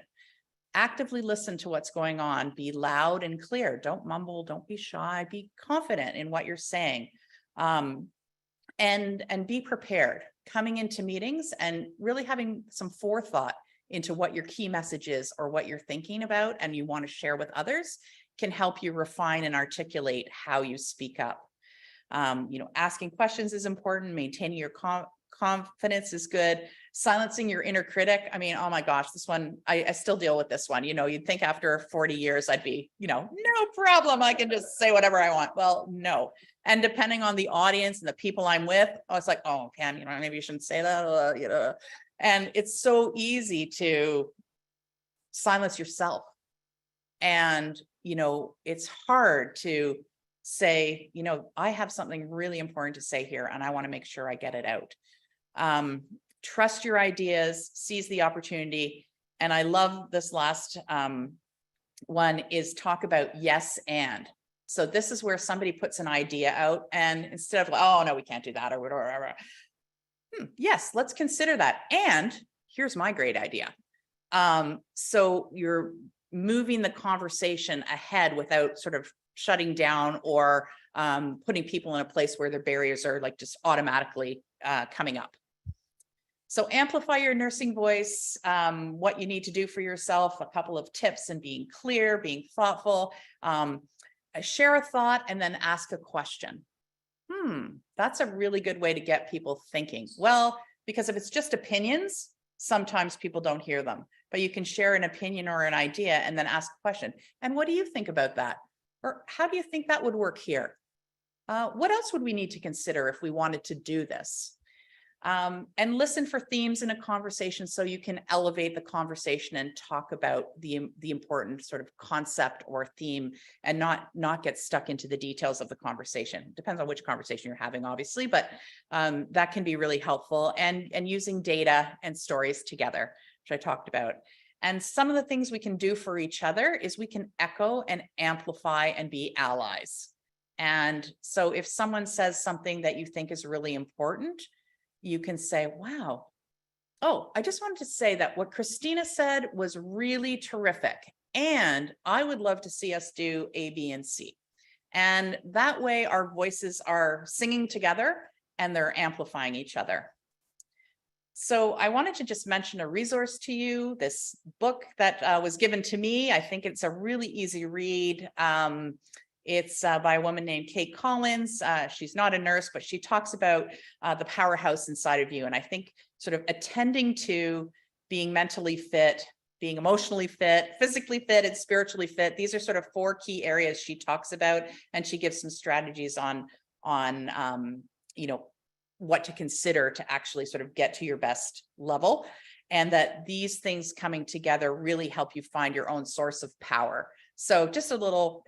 Actively listen to what's going on. Be loud and clear. Don't mumble. Don't be shy. Be confident in what you're saying. And be prepared. Coming into meetings and really having some forethought into what your key message is or what you're thinking about and you want to share with others can help you refine and articulate how you speak up. Asking questions is important. Maintaining your confidence is good. Silencing your inner critic. I mean, oh my gosh, this one, I still deal with this one. You'd think after 40 years, I'd be, no problem. I can just say whatever I want. Well, no. And depending on the audience and the people I'm with, it's like, oh, Pam, maybe you shouldn't say that, And it's so easy to silence yourself. And, it's hard to say, I have something really important to say here, and I want to make sure I get it out. Trust your ideas, seize the opportunity. And I love this last one is talk about yes and. So this is where somebody puts an idea out, and instead of, oh, no, we can't do that, or whatever. Yes, let's consider that. And here's my great idea. So you're moving the conversation ahead without sort of shutting down or putting people in a place where their barriers are like just automatically coming up. So amplify your nursing voice, what you need to do for yourself, a couple of tips, and being clear, being thoughtful, share a thought, and then ask a question. That's a really good way to get people thinking. Well, because if it's just opinions, sometimes people don't hear them, but you can share an opinion or an idea and then ask a question. And what do you think about that? Or how do you think that would work here? What else would we need to consider if we wanted to do this? And listen for themes in a conversation so you can elevate the conversation and talk about the important sort of concept or theme, and not get stuck into the details of the conversation. Depends on which conversation you're having, obviously, but that can be really helpful. And using data and stories together, which I talked about. And some of the things we can do for each other is we can echo and amplify and be allies. And so if someone says something that you think is really important, you can say, wow, oh, I just wanted to say that what Christina said was really terrific. And I would love to see us do A, B, and C. And that way our voices are singing together and they're amplifying each other. So I wanted to just mention a resource to you, this book that was given to me. I think it's a really easy read. It's by a woman named Kate Collins. She's not a nurse, but she talks about the powerhouse inside of you. And I think sort of attending to being mentally fit, being emotionally fit, physically fit, and spiritually fit. These are sort of 4 key areas she talks about, and she gives some strategies on what to consider to actually sort of get to your best level. And that these things coming together really help you find your own source of power. So it's just a little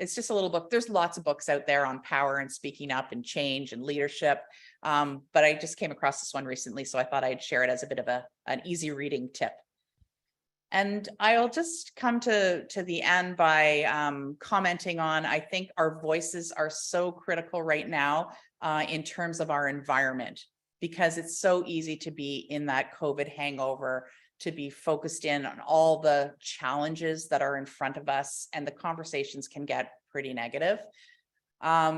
book. There's lots of books out there on power and speaking up and change and leadership. But I just came across this one recently, so I thought I'd share it as a bit of an easy reading tip. And I'll just come to the end by commenting on, I think our voices are so critical right now in terms of our environment, because it's so easy to be in that COVID hangover, to be focused in on all the challenges that are in front of us, and the conversations can get pretty negative.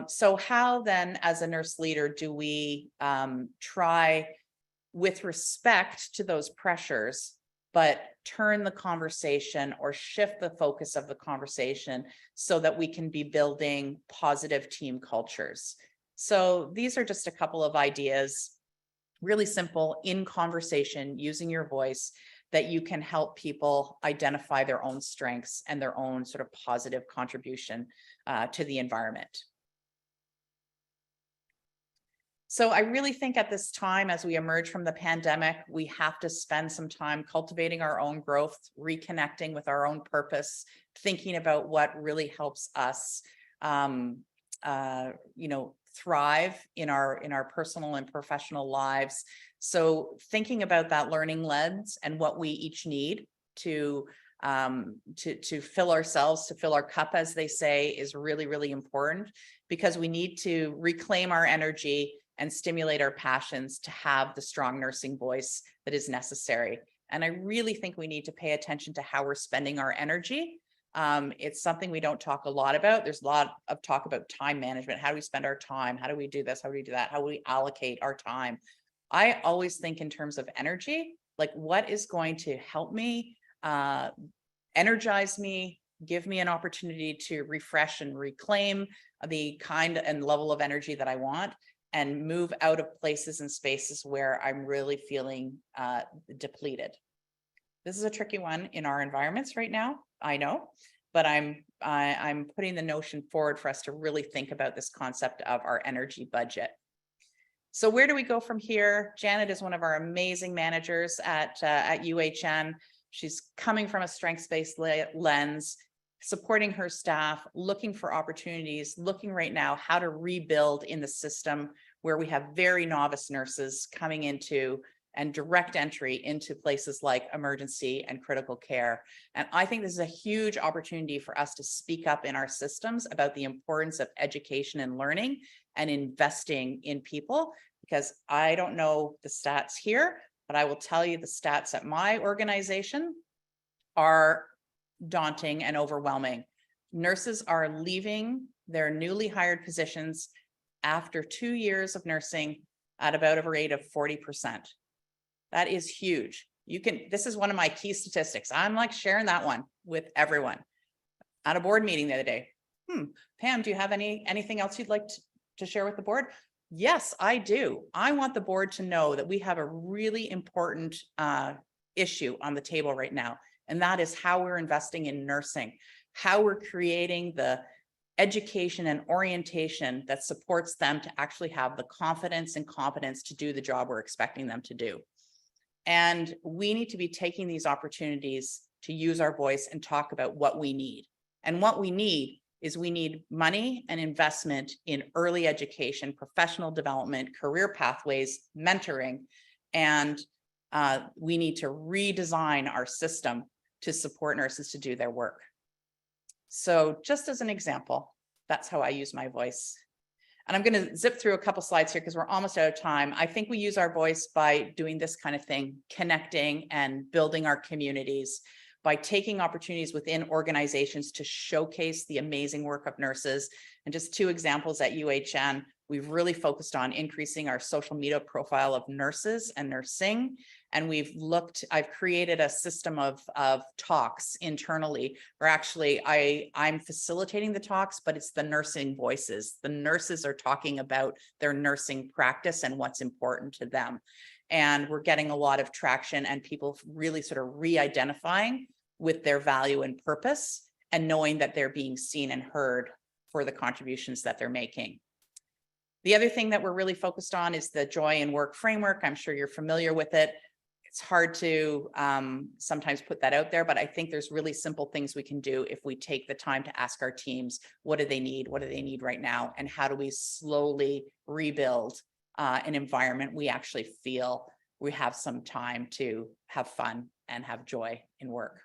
So how then, as a nurse leader, do we try with respect to those pressures, but turn the conversation or shift the focus of the conversation so that we can be building positive team cultures? So these are just a couple of ideas, really simple, in conversation, using your voice, that you can help people identify their own strengths and their own sort of positive contribution to the environment. So I really think at this time, as we emerge from the pandemic, we have to spend some time cultivating our own growth, reconnecting with our own purpose, thinking about what really helps us, thrive in our personal and professional lives. So thinking about that learning lens and what we each need to fill ourselves, to fill our cup, as they say, is really, really important, because we need to reclaim our energy and stimulate our passions to have the strong nursing voice that is necessary. And I really think we need to pay attention to how we're spending our energy. It's something we don't talk a lot about. There's a lot of talk about time management. How do we spend our time? How do we do this? How do we do that? How do we allocate our time? I always think in terms of energy, like what is going to help me, energize me, give me an opportunity to refresh and reclaim the kind and level of energy that I want, and move out of places and spaces where I'm really feeling depleted. This is a tricky one in our environments right now, I know, but I'm putting the notion forward for us to really think about this concept of our energy budget. So where do we go from here? Janet is one of our amazing managers at UHN. She's coming from a strengths-based lens, supporting her staff, looking for opportunities, looking right now how to rebuild in the system where we have very novice nurses coming into and direct entry into places like emergency and critical care. And I think this is a huge opportunity for us to speak up in our systems about the importance of education and learning and investing in people, because I don't know the stats here, but I will tell you the stats at my organization are daunting and overwhelming. Nurses are leaving their newly hired positions after 2 years of nursing at about a rate of 40%. That is huge. This is one of my key statistics. I'm like sharing that one with everyone. At a board meeting the other day, Pam, do you have anything else you'd like to share with the board? Yes, I do. I want the board to know that we have a really important issue on the table right now, and that is how we're investing in nursing, how we're creating the education and orientation that supports them to actually have the confidence and competence to do the job we're expecting them to do. And we need to be taking these opportunities to use our voice and talk about what we need. And what we need is we need money and investment in early education, professional development, career pathways, mentoring, and we need to redesign our system to support nurses to do their work. So just as an example, that's how I use my voice. And I'm going to zip through a couple slides here because we're almost out of time. I think we use our voice by doing this kind of thing, connecting and building our communities, by taking opportunities within organizations to showcase the amazing work of nurses. And just 2 examples at UHN, we've really focused on increasing our social media profile of nurses and nursing. And I've created a system of talks internally, where actually I'm facilitating the talks, but it's the nursing voices. The nurses are talking about their nursing practice and what's important to them. And we're getting a lot of traction and people really sort of re-identifying with their value and purpose and knowing that they're being seen and heard for the contributions that they're making. The other thing that we're really focused on is the Joy in Work framework. I'm sure you're familiar with it. It's hard to sometimes put that out there, but I think there's really simple things we can do if we take the time to ask our teams, what do they need? What do they need right now? And how do we slowly rebuild an environment we actually feel we have some time to have fun and have joy in work.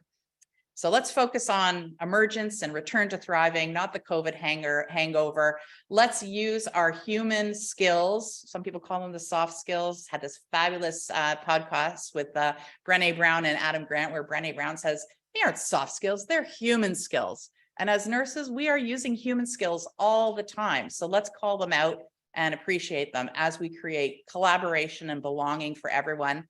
So let's focus on emergence and return to thriving, not the COVID hangover. Let's use our human skills. Some people call them the soft skills. Had this fabulous podcast with Brené Brown and Adam Grant, where Brené Brown says, they aren't soft skills, they're human skills. And as nurses, we are using human skills all the time. So let's call them out and appreciate them as we create collaboration and belonging for everyone.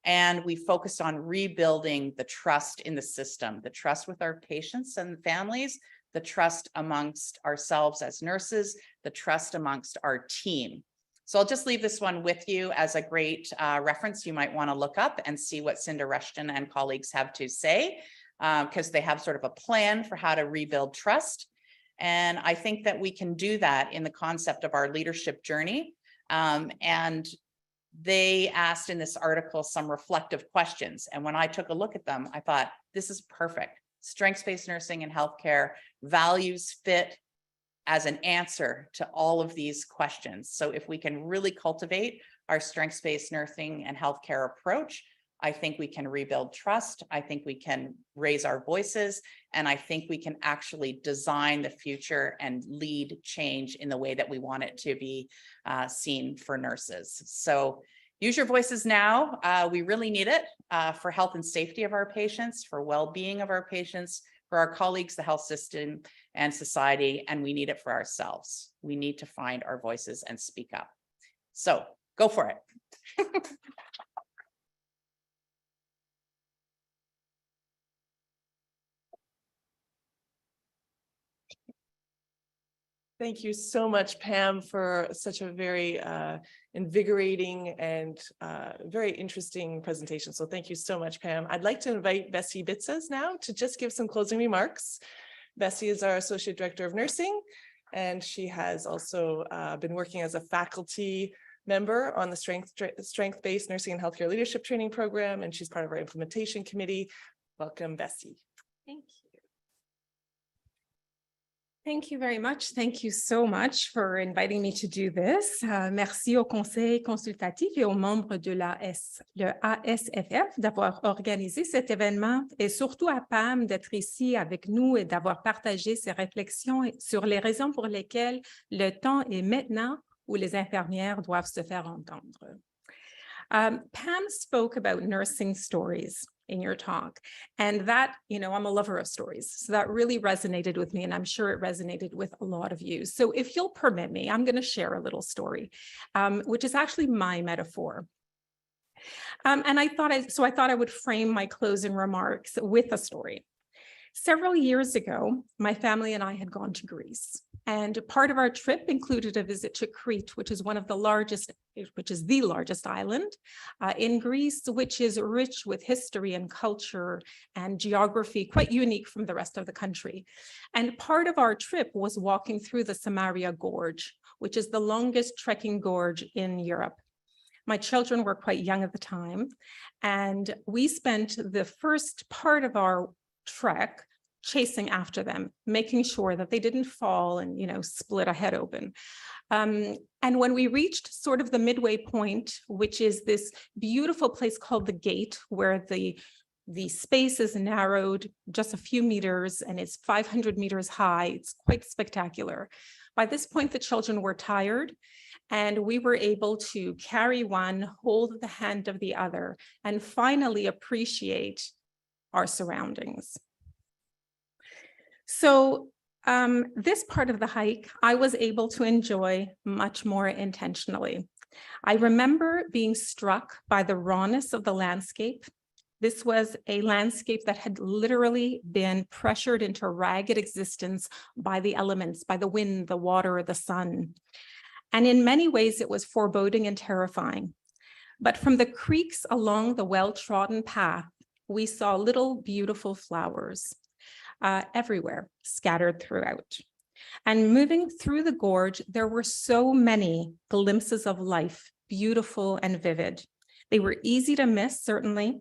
And we focused on rebuilding the trust in the system, the trust with our patients and families, the trust amongst ourselves as nurses, the trust amongst our team. So I'll just leave this one with you as a great reference you might want to look up and see what Cinda Rushton and colleagues have to say, because they have sort of a plan for how to rebuild trust. And I think that we can do that in the concept of our leadership journey. And they asked in this article some reflective questions. And when I took a look at them, I thought, this is perfect. Strengths-based nursing and healthcare values fit as an answer to all of these questions. So if we can really cultivate our strengths-based nursing and healthcare approach, I think we can rebuild trust. I think we can raise our voices, and I think we can actually design the future and lead change in the way that we want it to be seen for nurses. So use your voices now. We really need it for health and safety of our patients, for well-being of our patients, for our colleagues, the health system and society, and we need it for ourselves. We need to find our voices and speak up. So go for it.
Thank you so much, Pam, for such a very invigorating and very interesting presentation. So thank you so much, Pam. I'd like to invite Bessie Bitzes now to just give some closing remarks. Bessie is our Associate Director of Nursing, and she has also been working as a faculty member on the strength-based nursing and healthcare leadership training program, and she's part of our implementation committee. Welcome, Bessie.
Thank you. Thank you very much. Thank you so much for inviting me to do this. Merci au Conseil consultatif et aux membres de le ASFF d'avoir organisé cet événement et surtout à Pam d'être ici avec nous et d'avoir partagé ses réflexions sur les raisons pour lesquelles le temps est maintenant où les infirmières doivent se faire entendre. Pam spoke about nursing stories in your talk. And that, I'm a lover of stories. So that really resonated with me, and I'm sure it resonated with a lot of you. So if you'll permit me, I'm going to share a little story, which is actually my metaphor. And I thought I would frame my closing remarks with a story. Several years ago, my family and I had gone to Greece. And part of our trip included a visit to Crete, which is the largest island in Greece, which is rich with history and culture and geography, quite unique from the rest of the country. And part of our trip was walking through the Samaria Gorge, which is the longest trekking gorge in Europe. My children were quite young at the time, and we spent the first part of our trek chasing after them, making sure that they didn't fall and, split a head open. And when we reached sort of the midway point, which is this beautiful place called the Gate, where the space is narrowed just a few meters and it's 500 meters high, it's quite spectacular. By this point, the children were tired, and we were able to carry one, hold the hand of the other, and finally appreciate our surroundings. So this part of the hike, I was able to enjoy much more intentionally. I remember being struck by the rawness of the landscape. This was a landscape that had literally been pressured into ragged existence by the elements, by the wind, the water, the sun. And in many ways, it was foreboding and terrifying. But from the creeks along the well-trodden path, we saw little beautiful flowers. Everywhere, scattered throughout. And moving through the gorge, there were so many glimpses of life, beautiful and vivid. They were easy to miss, certainly,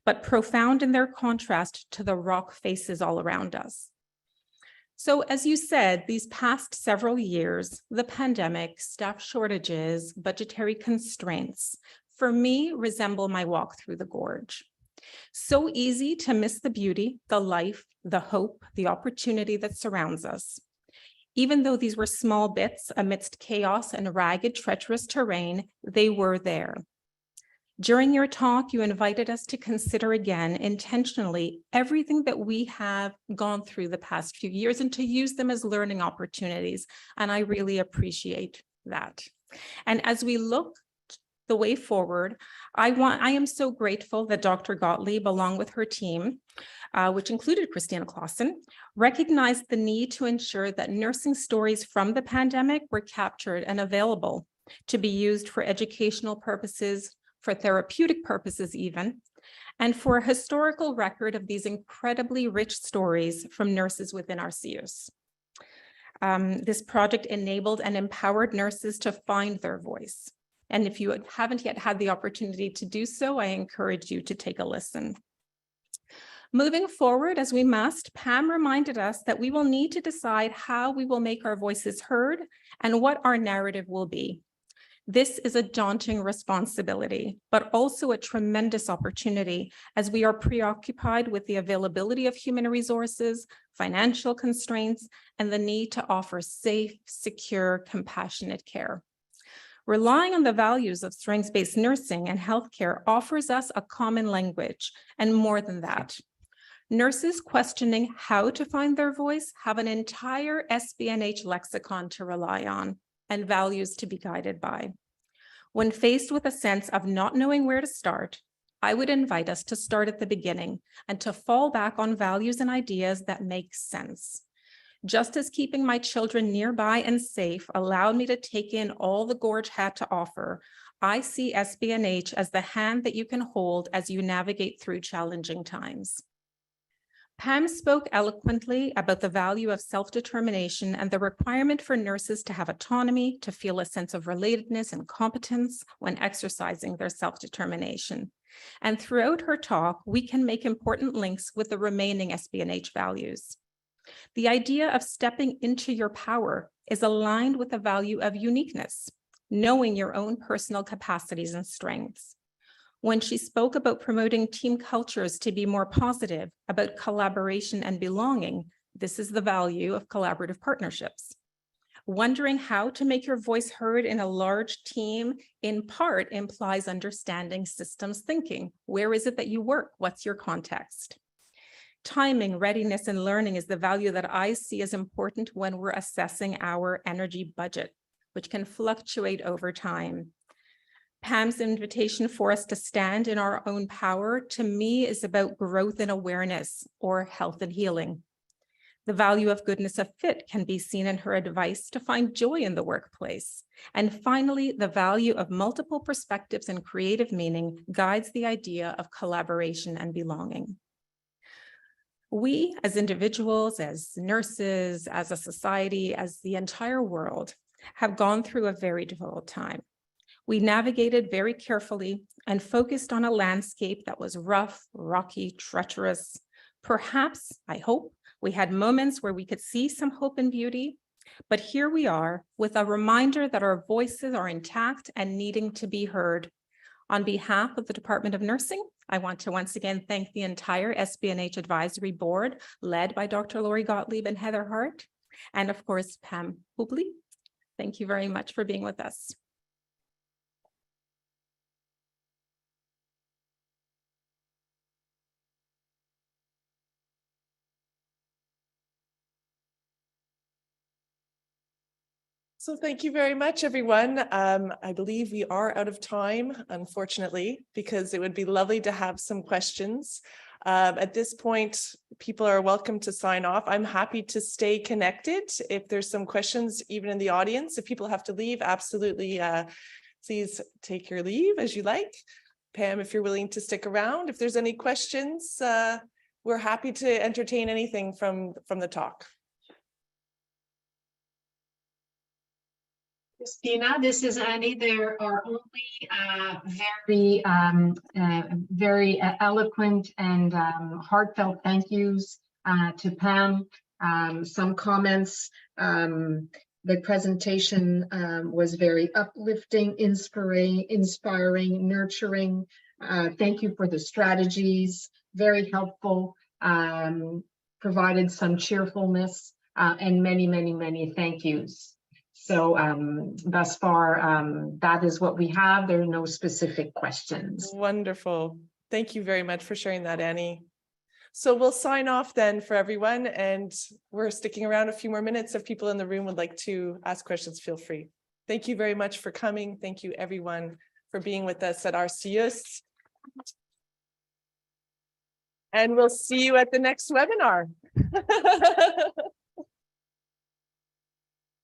but profound in their contrast to the rock faces all around us. So as you said, these past several years, the pandemic, staff shortages, budgetary constraints, for me, resemble my walk through the gorge. So easy to miss the beauty, the life, the hope, the opportunity that surrounds us. Even though these were small bits amidst chaos and ragged, treacherous terrain, they were there. During your talk, you invited us to consider again intentionally everything that we have gone through the past few years and to use them as learning opportunities. And I really appreciate that. And as we look the way forward, I am so grateful that Dr. Gottlieb, along with her team, which included Christina Clausen, recognized the need to ensure that nursing stories from the pandemic were captured and available to be used for educational purposes, for therapeutic purposes even, and for a historical record of these incredibly rich stories from nurses within our CIUS. This project enabled and empowered nurses to find their voice. And if you haven't yet had the opportunity to do so, I encourage you to take a listen. Moving forward, as we must, Pam reminded us that we will need to decide how we will make our voices heard and what our narrative will be. This is a daunting responsibility, but also a tremendous opportunity as we are preoccupied with the availability of human resources, financial constraints, and the need to offer safe, secure, compassionate care. Relying on the values of strengths-based nursing and healthcare offers us a common language, and more than that. Nurses questioning how to find their voice have an entire SBNH lexicon to rely on and values to be guided by. When faced with a sense of not knowing where to start, I would invite us to start at the beginning and to fall back on values and ideas that make sense. Just as keeping my children nearby and safe allowed me to take in all the gorge had to offer, I see SBNH as the hand that you can hold as you navigate through challenging times. Pam spoke eloquently about the value of self-determination and the requirement for nurses to have autonomy, to feel a sense of relatedness and competence when exercising their self-determination. And throughout her talk, we can make important links with the remaining SBNH values. The idea of stepping into your power is aligned with the value of uniqueness, knowing your own personal capacities and strengths. When she spoke about promoting team cultures to be more positive, about collaboration and belonging, this is the value of collaborative partnerships. Wondering how to make your voice heard in a large team, in part, implies understanding systems thinking. Where is it that you work? What's your context? Timing, readiness, and learning is the value that I see as important when we're assessing our energy budget, which can fluctuate over time. Pam's invitation for us to stand in our own power, to me, is about growth and awareness, or health and healing. The value of goodness of fit can be seen in her advice to find joy in the workplace. And finally, the value of multiple perspectives and creative meaning guides the idea of collaboration and belonging. We, as individuals, as nurses, as a society, as the entire world, have gone through a very difficult time. We navigated very carefully and focused on a landscape that was rough, rocky, treacherous. Perhaps, I hope, we had moments where we could see some hope and beauty, but here we are with a reminder that our voices are intact and needing to be heard. On behalf of the Department of Nursing, I want to once again thank the entire SBNH Advisory Board, led by Dr. Lori Gottlieb and Heather Hart, and of course, Pam Hubley. Thank you very much for being with us.
So thank you very much, everyone. I believe we are out of time, unfortunately, because it would be lovely to have some questions. At this point, people are welcome to sign off. I'm happy to stay connected if there's some questions, even in the audience. If people have to leave, absolutely, please take your leave as you like. Pam, if you're willing to stick around, if there's any questions, we're happy to entertain anything from the talk.
Christina, this is Annie. There are only very eloquent and heartfelt thank yous to Pam. Some comments. The presentation was very uplifting, inspiring, nurturing. Thank you for the strategies. Very helpful. Provided some cheerfulness and many, many, many thank yous. So thus far, that is what we have. There are no specific questions.
Wonderful. Thank you very much for sharing that, Annie. So we'll sign off then for everyone, and we're sticking around a few more minutes. If people in the room would like to ask questions, feel free. Thank you very much for coming. Thank you, everyone, for being with us at RCUS. And we'll see you at the next webinar.